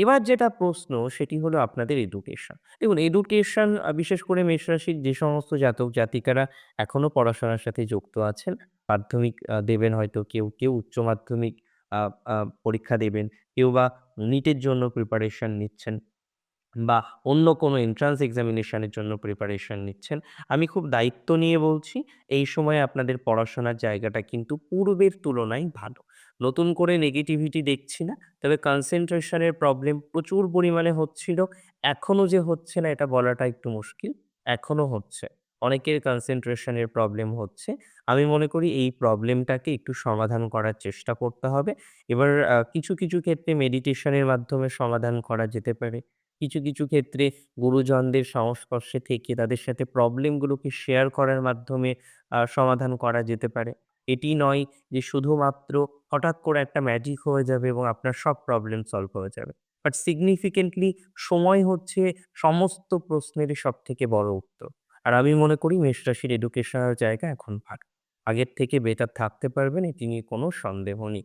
এবার যেটা প্রশ্ন সেটি হলো আপনাদের এডুকেশন। দেখুন এডুকেশন বিশেষ করে মেষ রাশির যে সমস্ত জাতক-জাতিকারা এখনো পড়াশোনার সাথে যুক্ত আছেন, মাধ্যমিক দেবেন হয়তো কেউ উচ্চ মাধ্যমিক আ আ পরীক্ষা দেবেন, কেউ বা নিটের জন্য প্রিপারেশন নিচ্ছেন। বা অন্য কোনো এন্ট্রান্স এক্সামিনেশন এর জন্য প্রিপারেশন নিচ্ছেন। আমি খুব দায়িত্ব নিয়ে বলছি, এই সময়ে আপনাদের পড়াশোনার জায়গাটা কিন্তু পূর্বের তুলনায় ভালো। নতুন করে নেগেটিভিটি দেখছি না। তবে কনসেনট্রেশন এর প্রবলেম প্রচুর পরিমাণে হচ্ছিল। এখনো যে হচ্ছে না এটা বলাটা একটু মুশকিল। এখনো হচ্ছে। অনেকের কনসেনট্রেশন এর প্রবলেম হচ্ছে। আমি মনে করি এই প্রবলেমটাকে একটু সমাধান করার চেষ্টা করতে হবে। এবার কিছু ক্ষেত্রে মেডিটেশন এর মাধ্যমে সমাধান করা যেতে পারে। কিছু ক্ষেত্রে গুরুজনদের সংস্পর্শে থেকে তাদের সাথে প্রবলেম গুলোকে শেয়ার করার মাধ্যমে সমাধান করা যেতে পারে। এটি নয় যে শুধুমাত্র হঠাৎ করে একটা ম্যাজিক হয়ে যাবে এবং আপনার সব প্রবলেম সলভ হয়ে যাবে। বাট সিগনিফিকেন্টলি সময় হচ্ছে সমস্ত প্রশ্নেরই সবথেকে বড় উত্তর। আর আমি মনে করি মেষ রাশির এডুকেশনাল জায়গা এখন ভালো। আগের থেকে বেটার থাকতে পারবেন এটি নিয়ে কোনো সন্দেহ নেই।